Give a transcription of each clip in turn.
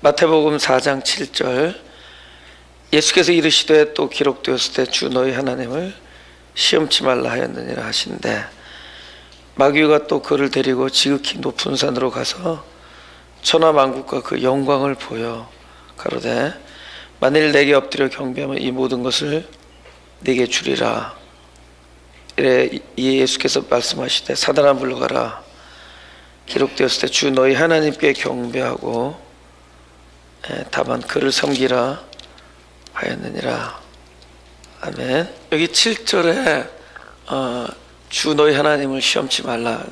마태복음 4장 7절 예수께서 이르시되 또 기록되었을 때 주 너희 하나님을 시험치 말라 하였느니라 하신대, 마귀가 또 그를 데리고 지극히 높은 산으로 가서 천하 만국과 그 영광을 보여 가로되 만일 내게 엎드려 경배하면 이 모든 것을 네게 주리라. 이래 예수께서 말씀하시되 사단아 물러가라. 기록되었을 때 주 너희 하나님께 경배하고 다만 그를 섬기라 하였느니라. 아멘. 여기 7절에 주 너희 하나님을 시험치 말라.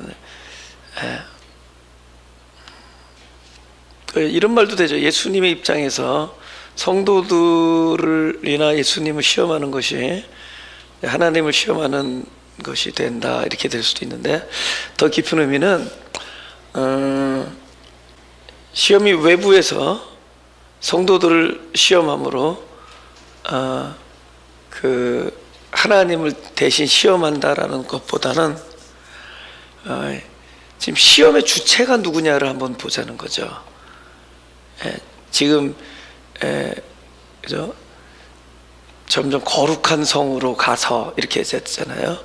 이런 말도 되죠. 예수님의 입장에서 성도들이나 예수님을 시험하는 것이 하나님을 시험하는 것이 된다, 이렇게 될 수도 있는데, 더 깊은 의미는 시험이 외부에서 성도들을 시험함으로 그 하나님을 대신 시험한다라는 것보다는 지금 시험의 주체가 누구냐를 한번 보자는 거죠. 지금 그죠? 점점 거룩한 성으로 가서 이렇게 했잖아요.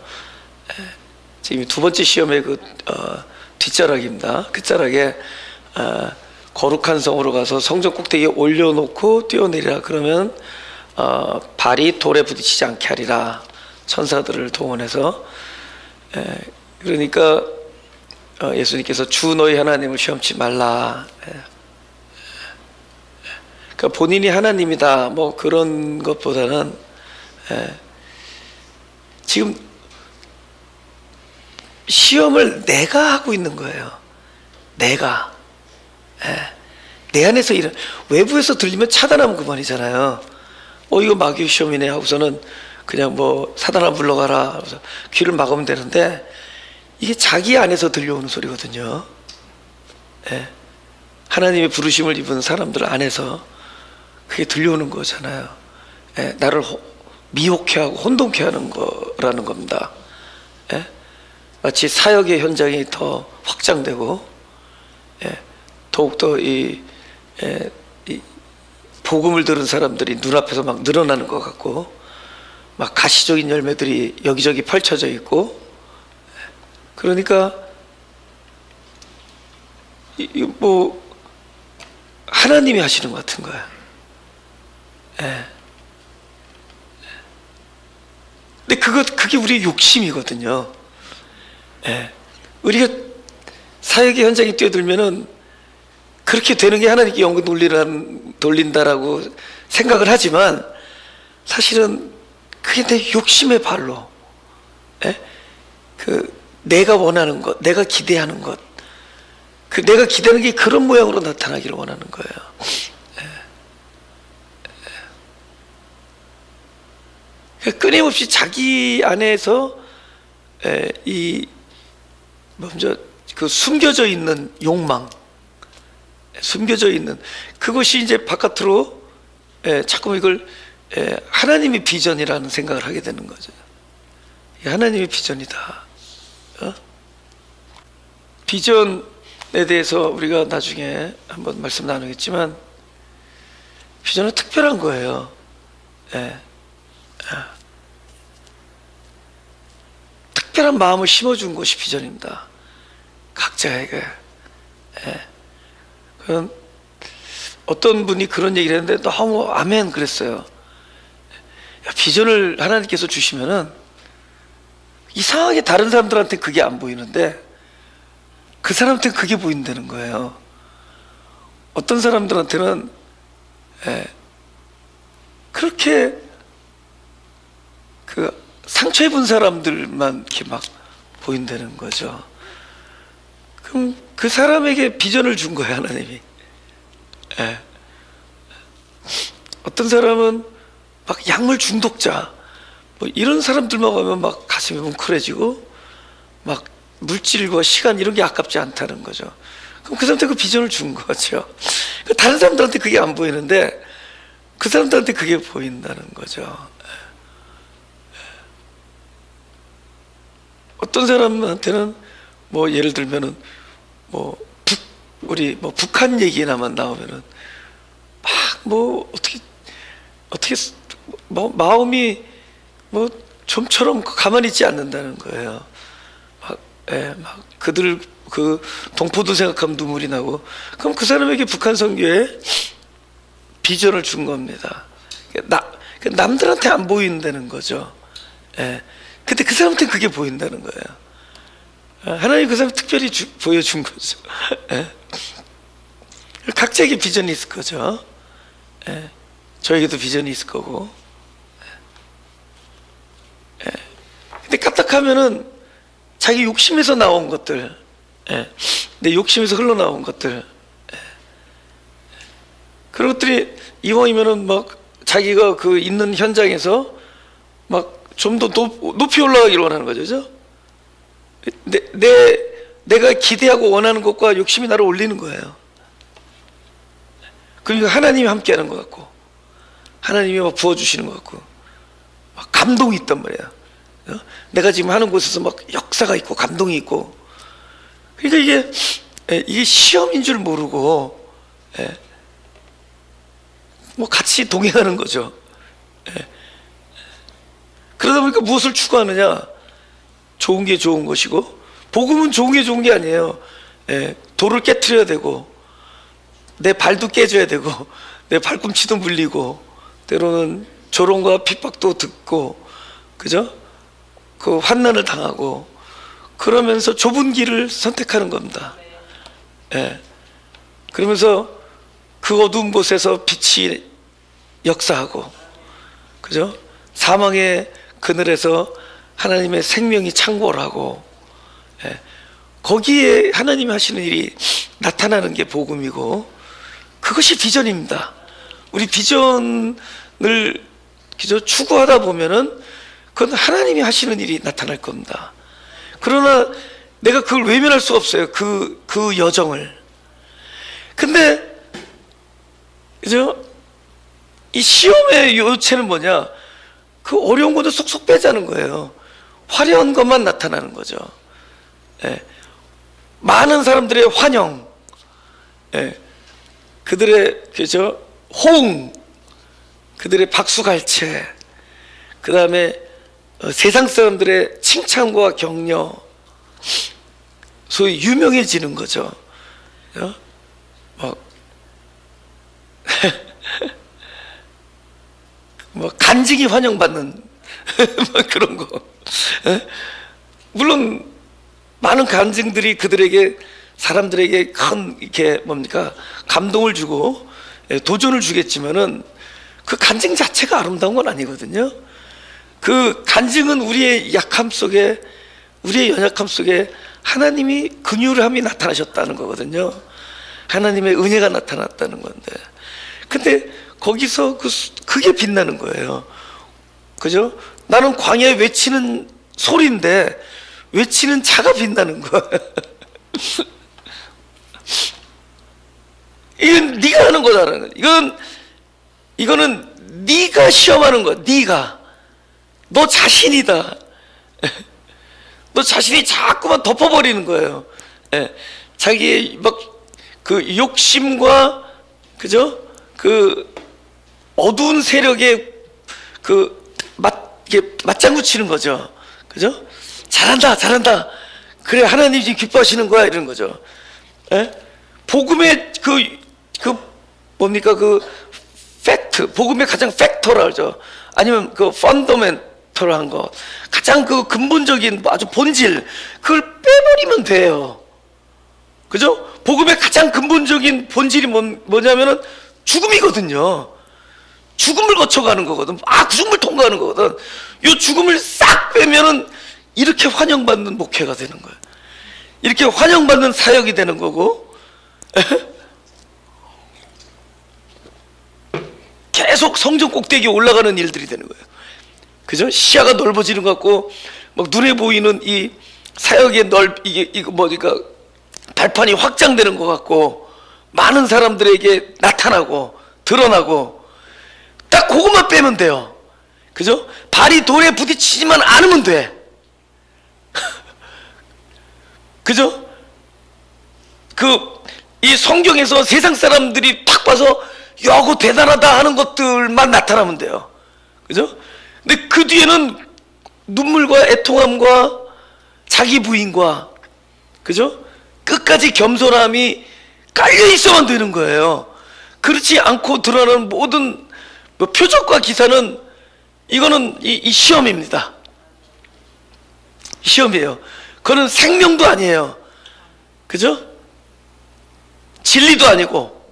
지금 두 번째 시험의 그 뒷자락입니다. 끝자락에 거룩한 성으로 가서 성전 꼭대기에 올려놓고 뛰어내리라. 그러면 발이 돌에 부딪히지 않게 하리라. 천사들을 동원해서. 그러니까 예수님께서 주 너희 하나님을 시험치 말라. 그러니까 본인이 하나님이다 뭐 그런 것보다는 지금 시험을 내가 하고 있는 거예요. 내가 내 안에서 이런, 외부에서 들리면 차단하면 그만이잖아요. 이거 마귀 시험이네 하고서는 그냥 뭐 사단아 물러가라 하고서 귀를 막으면 되는데, 이게 자기 안에서 들려오는 소리거든요. 하나님의 부르심을 입은 사람들 안에서 그게 들려오는 거잖아요. 나를 미혹해 하고 혼동케 하는 거라는 겁니다. 마치 사역의 현장이 더 확장되고 더욱더 이 복음을 들은 사람들이 눈앞에서 막 늘어나는 것 같고, 막 가시적인 열매들이 여기저기 펼쳐져 있고, 그러니까 뭐 하나님이 하시는 것 같은 거야. 근데 그게 우리의 욕심이거든요. 우리가 사역의 현장에 뛰어들면은 그렇게 되는 게 하나님께 영광 돌린다라고 생각을 하지만, 사실은 그게 내 욕심의 발로, 그 내가 원하는 것, 내가 기대하는 것, 그 내가 기대하는 게 그런 모양으로 나타나기를 원하는 거예요. 끊임없이 자기 안에서 이 먼저 그 숨겨져 있는 욕망, 숨겨져 있는 그것이 이제 바깥으로 자꾸 이걸 하나님의 비전이라는 생각을 하게 되는 거죠. 하나님의 비전이다. 비전에 대해서 우리가 나중에 한번 말씀 나누겠지만, 비전은 특별한 거예요. 특별한 마음을 심어준 것이 비전입니다. 각자에게. 그럼 어떤 분이 그런 얘기를 했는데 너무 아멘 그랬어요. 비전을 하나님께서 주시면은 이상하게 다른 사람들한테 그게 안 보이는데 그 사람한테는 그게 보인다는 거예요. 어떤 사람들한테는 그렇게 그 상처 입은 사람들만 이렇게 막 보인다는 거죠. 그럼 그 사람에게 비전을 준 거예요, 하나님이. 어떤 사람은 막 약물 중독자, 뭐 이런 사람들만 가면 막 가슴이 뭉클해지고 막 물질과 시간 이런 게 아깝지 않다는 거죠. 그럼 그 사람한테 그 비전을 준 거죠. 다른 사람들한테 그게 안 보이는데 그 사람들한테 그게 보인다는 거죠. 어떤 사람한테는 뭐 예를 들면은 뭐 우리 뭐 북한 얘기나만 나오면은 뭐 어떻게 뭐 마음이 뭐 좀처럼 가만히 있지 않는다는 거예요. 막 그들 그 동포들 생각하면 눈물이 나고. 그럼 그 사람에게 북한 선교에 비전을 준 겁니다. 남들한테 안 보인다는 거죠. 근데 그 사람한테 그게 보인다는 거예요. 하나님 그 사람 특별히 보여준 거죠. 각자에게 비전이 있을 거죠. 저에게도 비전이 있을 거고. 근데 까딱하면은 자기 욕심에서 나온 것들, 내 욕심에서 흘러나온 것들, 그런 것들이 이왕이면은 막 자기가 그 있는 현장에서 막 좀 더 높이 올라가기를 원하는 거죠, 그죠? 내가 기대하고 원하는 것과 욕심이 나를 올리는 거예요. 그러니까 하나님이 함께하는 것 같고, 하나님이 막 부어주시는 것 같고, 막 감동이 있단 말이야. 내가 지금 하는 곳에서 막 역사가 있고 감동이 있고. 그러니까 이게 시험인 줄 모르고 뭐 같이 동행하는 거죠. 그러다 보니까 무엇을 추구하느냐? 좋은 게 좋은 것이고, 복음은 좋은 게 좋은 게 아니에요. 돌을 깨트려야 되고, 내 발도 깨져야 되고, 내 발꿈치도 물리고, 때로는 조롱과 핍박도 듣고, 그죠? 그 환난을 당하고, 그러면서 좁은 길을 선택하는 겁니다. 그러면서 그 어두운 곳에서 빛이 역사하고, 그죠? 사망의 그늘에서 하나님의 생명이 창궐하고, 거기에 하나님이 하시는 일이 나타나는 게 복음이고, 그것이 비전입니다. 우리 비전을 그저 추구하다 보면은 그건 하나님이 하시는 일이 나타날 겁니다. 그러나 내가 그걸 외면할 수 없어요. 그 여정을. 근데 그죠? 이 시험의 요체는 뭐냐? 그 어려운 것도 쏙쏙 빼자는 거예요. 화려한 것만 나타나는 거죠. 많은 사람들의 환영, 그들의 그죠? 호응, 그들의 박수갈채, 그 다음에 세상 사람들의 칭찬과 격려, 소위 유명해지는 거죠. 뭐 간증이 환영받는 그런 거. 물론 많은 간증들이 그들에게, 사람들에게 큰 이렇게 뭡니까 감동을 주고 도전을 주겠지만은 그 간증 자체가 아름다운 건 아니거든요. 그 간증은 우리의 약함 속에, 우리의 연약함 속에 하나님이 긍휼함이 나타나셨다는 거거든요. 하나님의 은혜가 나타났다는 건데, 근데 거기서 그게 빛나는 거예요. 그죠? 나는 광야에 외치는 소리인데 외치는 자가 빛나는 거야. 이건 네가 하는 거잖아. 이거는 네가 시험하는 거야. 네가, 너 자신이다. 너 자신이 자꾸만 덮어버리는 거예요. 자기의 막 그 욕심과, 그죠? 그 어두운 세력에 맞장구 치는 거죠. 그죠? 잘한다, 잘한다. 그래, 하나님이 지금 기뻐하시는 거야. 이런 거죠. 복음의 뭡니까? 팩트, 복음의 가장 팩터라 그러죠. 아니면 펀더멘털한 거, 가장 근본적인 아주 본질, 그걸 빼버리면 돼요. 그죠? 복음의 가장 근본적인 본질이 뭐냐면은 죽음이거든요. 죽음을 거쳐가는 거거든. 그 죽음을 통과하는 거거든. 이 죽음을 싹 빼면은 이렇게 환영받는 목회가 되는 거예요. 이렇게 환영받는 사역이 되는 거고, 계속 성전 꼭대기에 올라가는 일들이 되는 거예요. 그죠? 시야가 넓어지는 것 같고, 막 눈에 보이는 이 사역의 이거 뭐니까 발판이 확장되는 것 같고, 많은 사람들에게 나타나고 드러나고, 딱 그것만 빼면 돼요. 그죠? 발이 돌에 부딪히지만 않으면 돼. 그죠? 이 성경에서 세상 사람들이 딱 봐서 야고 대단하다 하는 것들만 나타나면 돼요. 그죠? 근데 그 뒤에는 눈물과 애통함과 자기 부인과, 그죠? 끝까지 겸손함이 깔려 있어만 되는 거예요. 그렇지 않고 드러나는 모든 뭐 표적과 기사는 이거는 이 시험입니다. 시험이에요. 그거는 생명도 아니에요. 그죠? 진리도 아니고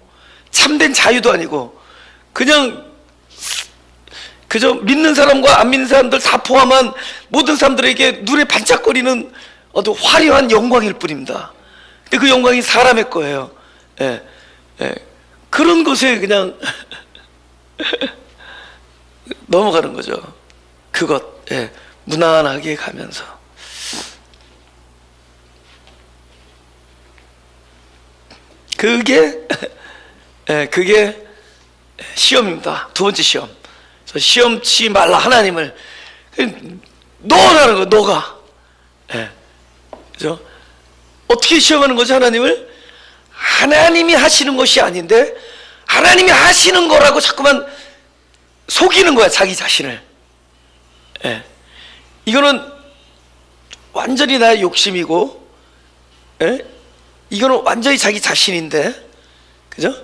참된 자유도 아니고 그냥 그저 믿는 사람과 안 믿는 사람들 다 포함한 모든 사람들에게 눈에 반짝거리는 어떤 화려한 영광일 뿐입니다. 근데 그 영광이 사람의 거예요. 예, 예. 그런 것에 그냥 넘어가는 거죠. 그것, 예, 무난하게 가면서. 그게 예, 그게 시험입니다. 두 번째 시험. 시험치 말라 하나님을. 너라는 거, 너가. 예, 그죠? 어떻게 시험하는 거죠, 하나님을? 하나님이 하시는 것이 아닌데 하나님이 하시는 거라고 자꾸만 속이는 거야, 자기 자신을. 예. 이거는 완전히 나의 욕심이고, 예? 이거는 완전히 자기 자신인데, 그죠?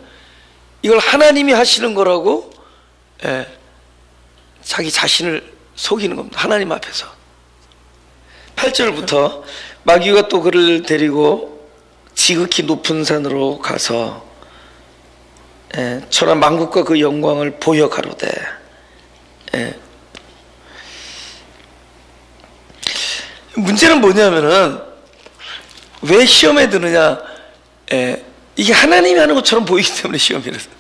이걸 하나님이 하시는 거라고, 예, 자기 자신을 속이는 겁니다. 하나님 앞에서. 8절부터 마귀가 또 그를 데리고 지극히 높은 산으로 가서 천하 만국과 그 영광을 보여 가로되. 문제는 뭐냐면은 왜 시험에 드느냐, 이게 하나님이 하는 것처럼 보이기 때문에 시험이라서.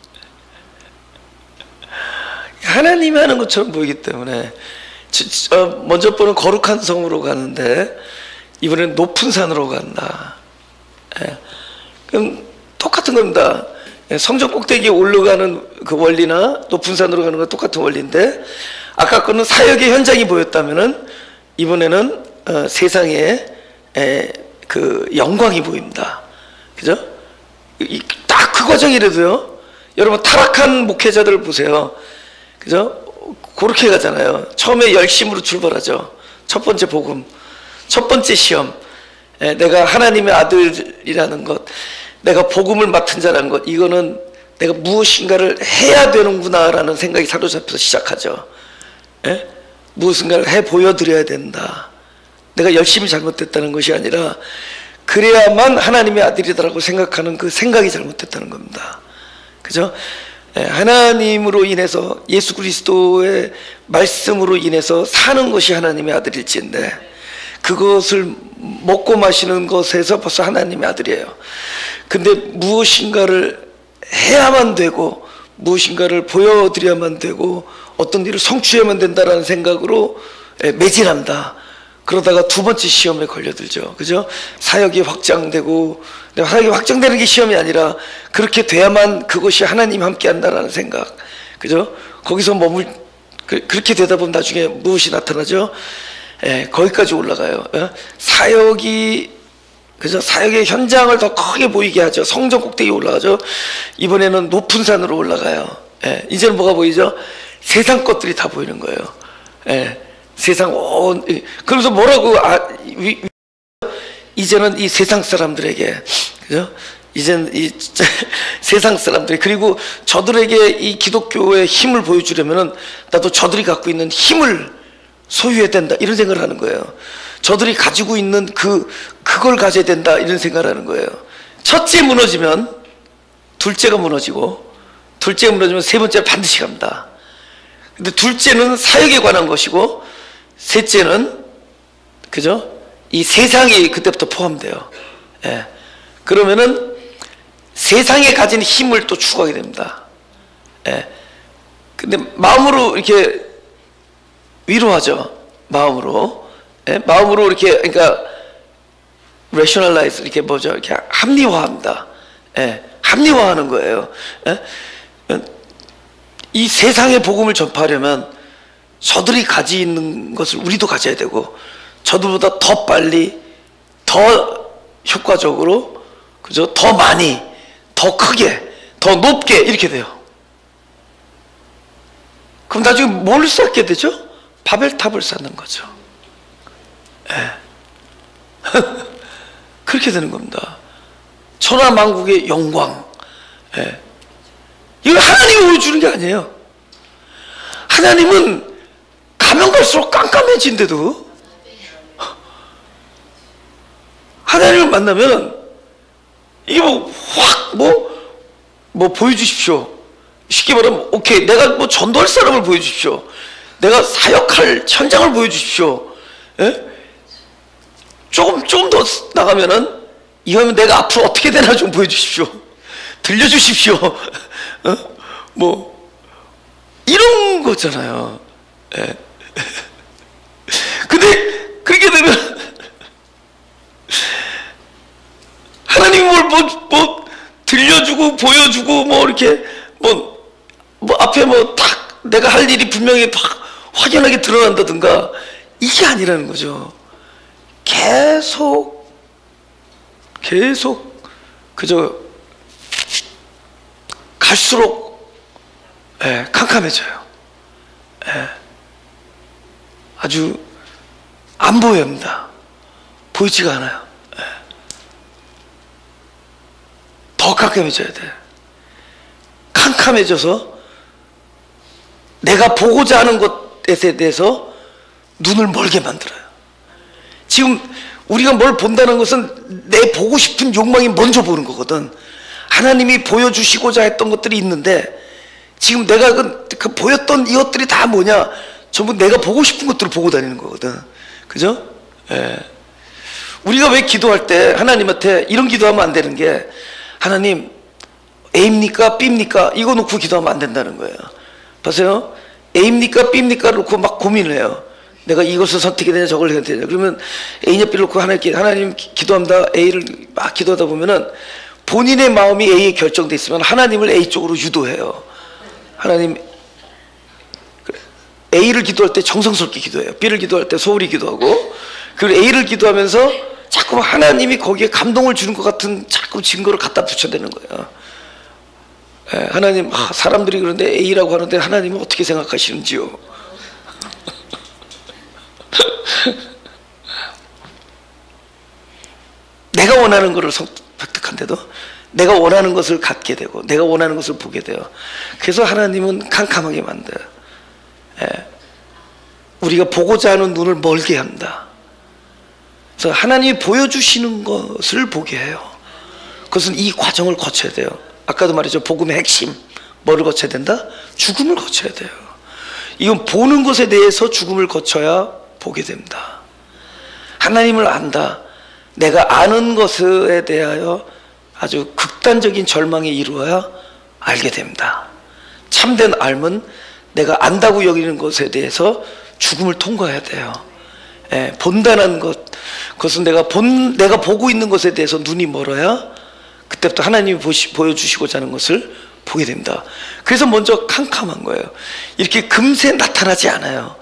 하나님이 하는 것처럼 보이기 때문에. 먼저 번은 거룩한 성으로 가는데 이번에는 높은 산으로 간다. 그럼 똑같은 겁니다. 성전 꼭대기에 올라가는 그 원리나 높은 산으로 가는 건 똑같은 원리인데, 아까 거는 사역의 현장이 보였다면은 이번에는 세상에 그 영광이 보입니다. 그죠? 딱 그 과정이라도요. 여러분 타락한 목회자들을 보세요. 그죠? 그렇게 가잖아요. 처음에 열심으로 출발하죠. 첫 번째 복음, 첫 번째 시험, 내가 하나님의 아들이라는 것, 내가 복음을 맡은 자라는 것, 이거는 내가 무엇인가를 해야 되는구나 라는 생각이 사로잡혀서 시작하죠. 무엇인가를 해 보여드려야 된다. 내가 열심히 잘못됐다는 것이 아니라 그래야만 하나님의 아들이다라고 생각하는 그 생각이 잘못됐다는 겁니다. 그죠? 하나님으로 인해서, 예수 그리스도의 말씀으로 인해서 사는 것이 하나님의 아들일지인데, 그것을 먹고 마시는 것에서 벌써 하나님의 아들이에요. 근데 무엇인가를 해야만 되고 무엇인가를 보여드려야만 되고 어떤 일을 성취해야만 된다라는 생각으로 매진한다. 그러다가 두 번째 시험에 걸려들죠. 그죠? 사역이 확장되고, 사역이 확장되는 게 시험이 아니라 그렇게 돼야만 그것이 하나님 함께 한다라는 생각. 그죠? 거기서 그렇게 되다 보면 나중에 무엇이 나타나죠? 거기까지 올라가요. 사역이, 그죠? 사역의 현장을 더 크게 보이게 하죠. 성전 꼭대기에 올라가죠. 이번에는 높은 산으로 올라가요. 이제는 뭐가 보이죠? 세상 것들이 다 보이는 거예요. 세상 그러면서 뭐라고 이제는 이 세상 사람들에게, 그죠? 이제는 이 세상 사람들이, 그리고 저들에게 이 기독교의 힘을 보여주려면은 나도 저들이 갖고 있는 힘을 소유해야 된다, 이런 생각을 하는 거예요. 저들이 가지고 있는 그걸 가져야 된다, 이런 생각을 하는 거예요. 첫째 무너지면 둘째가 무너지고, 둘째가 무너지면 세 번째는 반드시 갑니다. 근데 둘째는 사역에 관한 것이고, 셋째는, 그죠? 이 세상이 그때부터 포함돼요. 그러면은 세상에 가진 힘을 또 추구하게 됩니다. 근데 마음으로 이렇게 위로하죠. 마음으로. 마음으로 이렇게, 그러니까 rationalize, 이렇게 뭐죠? 이렇게 합리화합니다. 합리화하는 거예요. 이 세상의 복음을 전파하려면 저들이 가지고 있는 것을 우리도 가져야 되고, 저들보다 더 빨리, 더 효과적으로, 그죠? 더 많이, 더 크게, 더 높게, 이렇게 돼요. 그럼 나중에 뭘 쌓게 되죠? 바벨탑을 쌓는 거죠. 예. 그렇게 되는 겁니다. 천하만국의 영광. 예. 이거 하나님이 보여주는 게 아니에요. 하나님은 가면 갈수록 깜깜해진데도 하나님을 만나면 이게 뭐 보여주십시오. 쉽게 말하면 오케이, 내가 뭐 전도할 사람을 보여주십시오. 내가 사역할 현장을 보여주십시오. 예? 조금 더 나가면은 이거면 내가 앞으로 어떻게 되나 좀 보여주십시오. 들려주십시오. 뭐 이런 거잖아요. 예. 근데 그렇게 되면 하나님이 뭐 들려주고 보여주고 뭐 이렇게 뭐 앞에 뭐 딱 내가 할 일이 분명히 딱 확연하게 드러난다든가 이게 아니라는 거죠. 계속 그저 갈수록 캄캄해져요. 아주 안 보입니다. 보이지가 않아요. 더 캄캄해져야 돼. 캄캄해져서 내가 보고자 하는 것에 대해서 눈을 멀게 만들어요. 지금 우리가 뭘 본다는 것은 내 보고 싶은 욕망이 먼저 보는 거거든. 하나님이 보여주시고자 했던 것들이 있는데 지금 내가 그 보였던 이것들이 다 뭐냐? 전부 내가 보고 싶은 것들을 보고 다니는 거거든. 그죠? 예. 우리가 왜 기도할 때 하나님한테 이런 기도하면 안 되는 게, 하나님 A입니까 B입니까 이거 놓고 기도하면 안 된다는 거예요. 보세요. A입니까 B입니까를 놓고 막 고민을 해요. 내가 이것을 선택해야 되냐 저걸 해야 되냐. 그러면 A냐 B를 놓고 하나님 기도합니다. A를 막 기도하다 보면은 본인의 마음이 A에 결정돼 있으면 하나님을 A 쪽으로 유도해요. 하나님, A를 기도할 때 정성스럽게 기도해요. B를 기도할 때 소홀히 기도하고, 그리고 A를 기도하면서 자꾸 하나님이 거기에 감동을 주는 것 같은 자꾸 증거를 갖다 붙여대는 거예요. 하나님, 사람들이 그런데 A라고 하는데 하나님은 어떻게 생각하시는지요? 내가 원하는 것을 획득한데도 내가 원하는 것을 갖게 되고 내가 원하는 것을 보게 돼요. 그래서 하나님은 캄캄하게 만들어요. 우리가 보고자 하는 눈을 멀게 한다. 그래서 하나님이 보여주시는 것을 보게 해요. 그것은 이 과정을 거쳐야 돼요. 아까도 말했죠. 복음의 핵심 뭐를 거쳐야 된다? 죽음을 거쳐야 돼요. 이건 보는 것에 대해서 죽음을 거쳐야 보게 됩니다. 하나님을 안다. 내가 아는 것에 대하여 아주 극단적인 절망에 이루어야 알게 됩니다. 참된 알은 내가 안다고 여기는 것에 대해서 죽음을 통과해야 돼요. 본다는 것, 그것은 내가 보고 있는 것에 대해서 눈이 멀어야 그때부터 하나님이 보여주시고자 하는 것을 보게 됩니다. 그래서 먼저 캄캄한 거예요. 이렇게 금세 나타나지 않아요.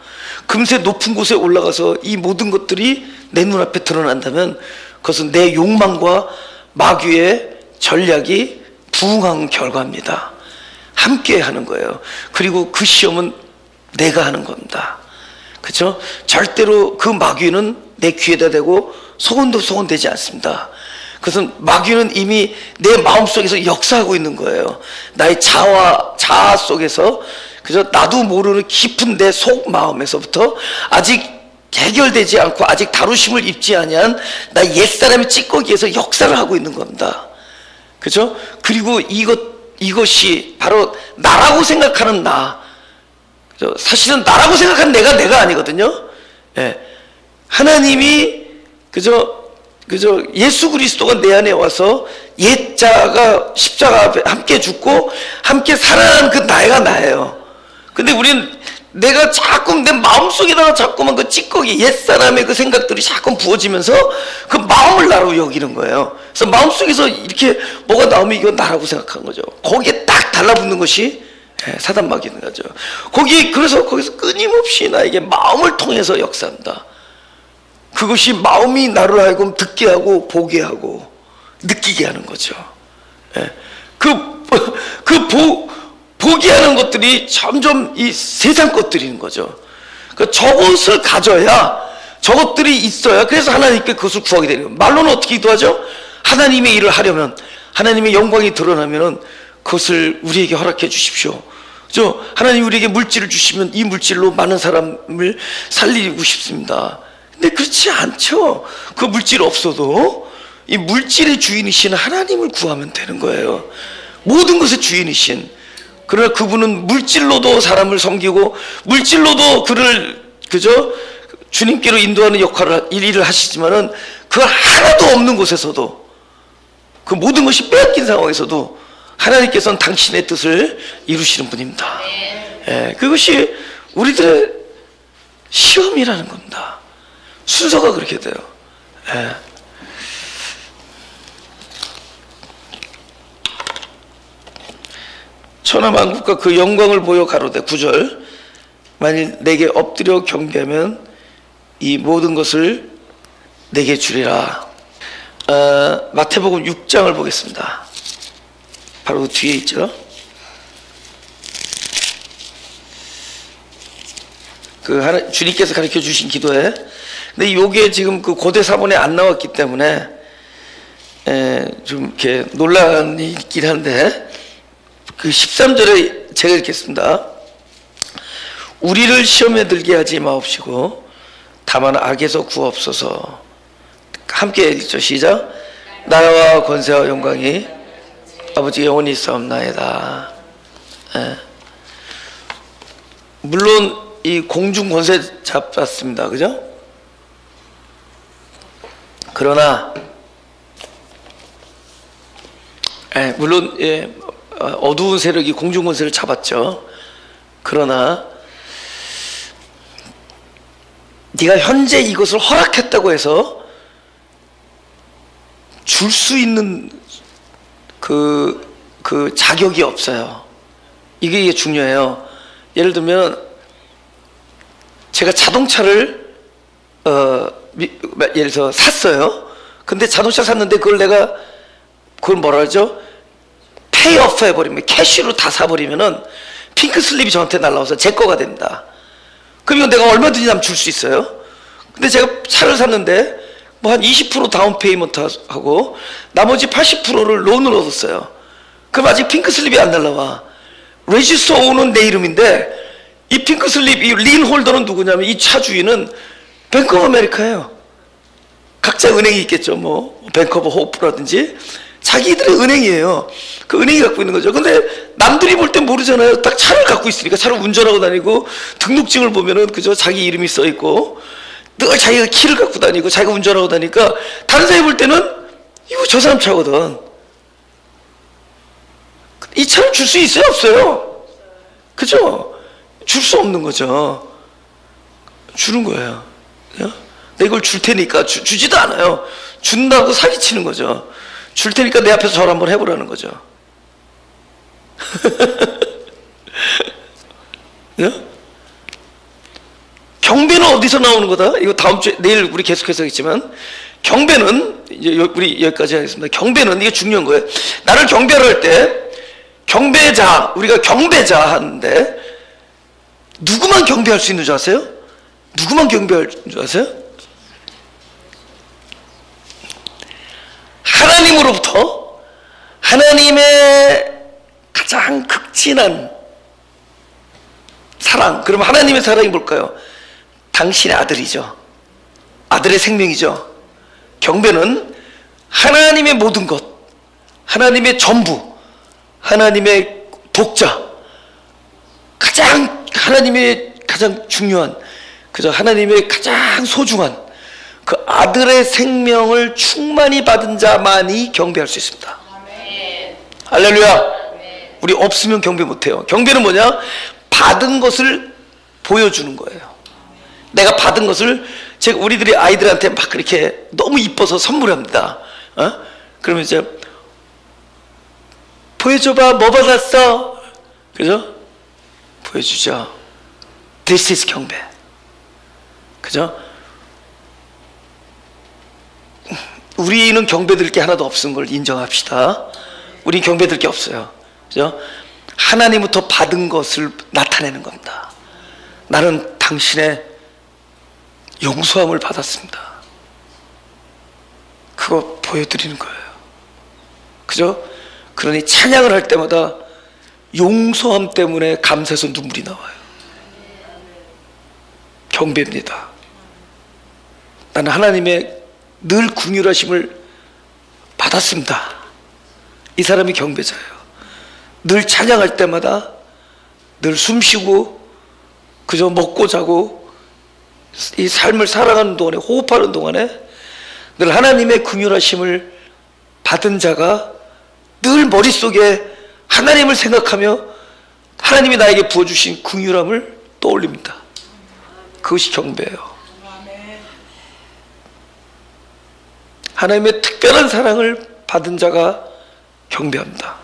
금세 높은 곳에 올라가서 이 모든 것들이 내 눈앞에 드러난다면 그것은 내 욕망과 마귀의 전략이 부응한 결과입니다. 함께 하는 거예요. 그리고 그 시험은 내가 하는 겁니다. 그렇죠? 절대로 그 마귀는 내 귀에다 대고 소원도 소원되지 않습니다. 그것은 마귀는 이미 내 마음속에서 역사하고 있는 거예요. 나의 자아 속에서, 그죠? 나도 모르는 깊은 내 속 마음에서부터 아직 해결되지 않고 아직 다루심을 입지 아니한 나 옛사람의 찌꺼기에서 역사를 하고 있는 겁니다. 그죠? 그리고 이것이 바로 나라고 생각하는 나. 그죠? 사실은 나라고 생각하는 내가 아니거든요. 하나님이 그죠? 예수 그리스도가 내 안에 와서 옛자가 십자가 앞에 함께 죽고 함께 살아난 그 나예요. 근데 우리는 내가 자꾸 내 마음속에다가 자꾸만 그 찌꺼기 옛사람의 그 생각들이 자꾸 부어지면서 그 마음을 나로 여기는 거예요. 그래서 마음속에서 이렇게 뭐가 나오면 이건 나라고 생각하는 거죠. 거기에 딱 달라붙는 것이 사단 마귀는 거죠. 그래서 거기서 끊임없이 나에게 마음을 통해서 역사한다. 그것이 마음이 나를 하여금 듣게 하고 보게 하고 느끼게 하는 거죠. 포기하는 것들이 점점 이 세상 것들인 거죠. 그러니까 저것을 가져야, 저것들이 있어야, 그래서 하나님께 그것을 구하게 되는 거예요. 말로는 어떻게 기도하죠? 하나님의 일을 하려면, 하나님의 영광이 드러나면은 그것을 우리에게 허락해 주십시오. 그죠? 하나님 우리에게 물질을 주시면 이 물질로 많은 사람을 살리고 싶습니다. 근데 그렇지 않죠. 그 물질 없어도 이 물질의 주인이신 하나님을 구하면 되는 거예요. 모든 것의 주인이신. 그러나 그분은 물질로도 사람을 섬기고 물질로도 그를, 그죠? 주님께로 인도하는 역할을, 일을 하시지만은 그걸 하나도 없는 곳에서도, 그 모든 것이 빼앗긴 상황에서도 하나님께서는 당신의 뜻을 이루시는 분입니다. 예, 그것이 우리들의 시험이라는 겁니다. 순서가 그렇게 돼요. 예. 천하만국과 그 영광을 보여 가로되 9절 만일 내게 엎드려 경배하면 이 모든 것을 내게 주리라. 마태복음 6장을 보겠습니다. 바로 그 뒤에 있죠. 그 주님께서 가르쳐 주신 기도에, 근데 요게 지금 그 고대 사본에 안 나왔기 때문에 좀 이렇게 논란이 있긴 한데, 그 13절에 제가 읽겠습니다. 우리를 시험에 들게 하지 마옵시고 다만 악에서 구하옵소서. 함께 읽죠. 시작. 나라와 권세와 영광이 아버지 영원히 있사옵나이다. 예. 물론 이 공중 권세 잡았습니다. 그죠? 그러나 물론 어두운 세력이 공중 권세를 잡았죠. 그러나 네가 현재 이것을 허락했다고 해서 줄 수 있는 그 자격이 없어요. 이게 중요해요. 예를 들면 제가 자동차를 예를 들어서 샀어요. 근데 자동차 샀는데 그걸 뭐라 하죠? 페이오프 해버리면, 캐시로 다 사버리면은 핑크 슬립이 저한테 날라와서 제 거가 됩니다. 그럼 이건 내가 얼마든지 남 줄 수 있어요. 근데 제가 차를 샀는데 뭐 한 20% 다운 페이먼트 하고 나머지 80%를 론으로 얻었어요. 그럼 아직 핑크 슬립이 안 날라와. 레지스터 오는 내 이름인데 이 핑크 슬립, 이 린 홀더는 누구냐면 이 차 주인은 뱅크 오브 아메리카예요. 각자 은행이 있겠죠. 뭐 뱅크 오브 호프라든지 자기들의 은행이에요. 그 은행이 갖고 있는 거죠. 근데 남들이 볼 땐 모르잖아요. 딱 차를 갖고 있으니까, 차를 운전하고 다니고 등록증을 보면은 그저 자기 이름이 써 있고 늘 자기가 키를 갖고 다니고 자기가 운전하고 다니까 다른 사람이 볼 때는 이거 저 사람 차거든. 이 차를 줄 수 있어요, 없어요? 그죠? 줄 수 없는 거죠. 주는 거예요. 내가 이걸 줄 테니까 주지도 않아요. 준다고 사기치는 거죠. 줄 테니까 내 앞에서 절 한번 해보라는 거죠. 예? 경배는 어디서 나오는 거다? 이거 다음 주에, 내일 우리 계속해서 하겠지만, 경배는 이제 우리 여기까지 하겠습니다. 경배는 이게 중요한 거예요. 나를 경배를 할 때 경배자, 우리가 경배자 하는데 누구만 경배할 수 있는 줄 아세요? 누구만 경배할 줄 아세요? 하나님으로부터 하나님의 가장 극진한 사랑. 그럼 하나님의 사랑이 뭘까요? 당신의 아들이죠. 아들의 생명이죠. 경배는 하나님의 모든 것, 하나님의 전부, 하나님의 독자, 하나님의 가장 중요한, 그저 하나님의 가장 소중한 그 아들의 생명을 충만히 받은 자만이 경배할 수 있습니다. 아멘. 할렐루야. 아멘. 우리 없으면 경배 못해요. 경배는 뭐냐? 받은 것을 보여주는 거예요. 내가 받은 것을, 제가 우리들이 아이들한테 막 그렇게 너무 이뻐서 선물합니다. 그러면 이제 보여줘봐, 뭐 받았어? 그죠? 보여주죠. This is 경배. 그죠? 우리는 경배드릴 게 하나도 없은 걸 인정합시다. 우리 경배드릴 게 없어요. 그죠? 하나님부터 받은 것을 나타내는 겁니다. 나는 당신의 용서함을 받았습니다. 그거 보여드리는 거예요. 그죠? 그러니 찬양을 할 때마다 용서함 때문에 감사해서 눈물이 나와요. 경배입니다. 나는 하나님의 늘 긍휼하심을 받았습니다. 이 사람이 경배자예요. 늘 찬양할 때마다 늘 숨쉬고 그저 먹고 자고 이 삶을 살아가는 동안에, 호흡하는 동안에 늘 하나님의 긍휼하심을 받은 자가 늘 머릿속에 하나님을 생각하며 하나님이 나에게 부어주신 긍휼함을 떠올립니다. 그것이 경배예요. 하나님의 특별한 사랑을 받은 자가 경배합니다.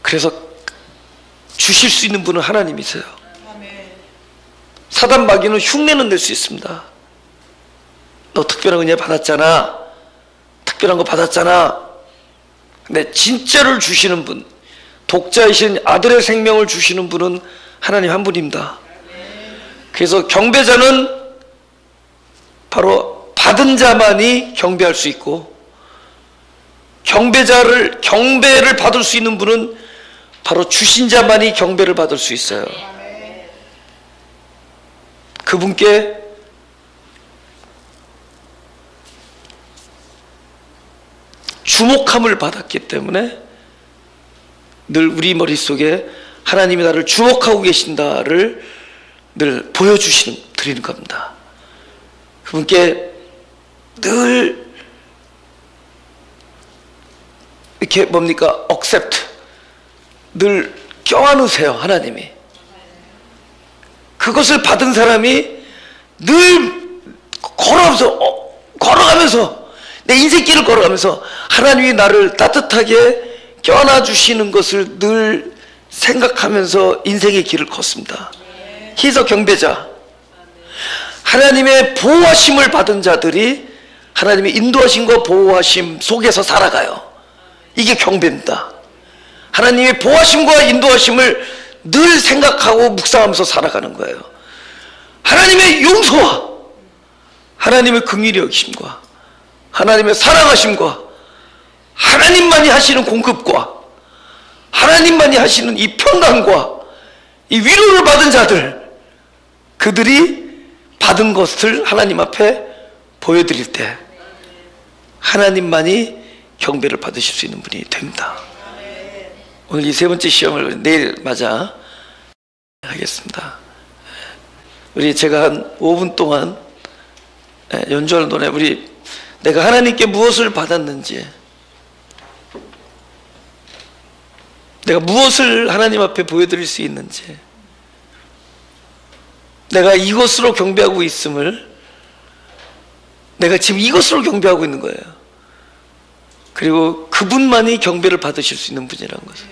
그래서 주실 수 있는 분은 하나님이세요. 사단 마귀는 흉내는 낼 수 있습니다. 너 특별한 은혜 받았잖아, 특별한 거 받았잖아. 근데 진짜를 주시는 분, 독자이신 아들의 생명을 주시는 분은 하나님 한 분입니다. 그래서 경배자는 바로 받은 자만이 경배할 수 있고, 경배를 받을 수 있는 분은 바로 주신 자만이 경배를 받을 수 있어요. 그분께 주목함을 받았기 때문에 늘 우리 머릿속에 하나님이 나를 주목하고 계신다를 늘 드리는 겁니다. 그분께 늘 이렇게 뭡니까? accept, 늘 껴안으세요. 하나님이 그것을 받은 사람이 늘 걸어가면서 내 인생길을 걸어가면서 하나님이 나를 따뜻하게 껴안아 주시는 것을 늘 생각하면서 인생의 길을 걷습니다. 희서 경배자, 하나님의 보호하심을 받은 자들이 하나님의 인도하심과 보호하심 속에서 살아가요. 이게 경배입니다. 하나님의 보호하심과 인도하심을 늘 생각하고 묵상하면서 살아가는 거예요. 하나님의 용서와 하나님의 긍휼히 여기심과 하나님의 사랑하심과 하나님만이 하시는 공급과 하나님만이 하시는 이 평강과 이 위로를 받은 자들, 그들이 받은 것을 하나님 앞에 보여드릴 때 하나님만이 경배를 받으실 수 있는 분이 됩니다. 오늘 이 세 번째 시험을 내일 맞아 하겠습니다. 제가 한 5분 동안 연주하는 동안에 내가 하나님께 무엇을 받았는지, 내가 무엇을 하나님 앞에 보여드릴 수 있는지, 내가 이것으로 경배하고 있음을, 내가 지금 이것으로 경배하고 있는 거예요. 그리고 그분만이 경배를 받으실 수 있는 분이라는 거죠.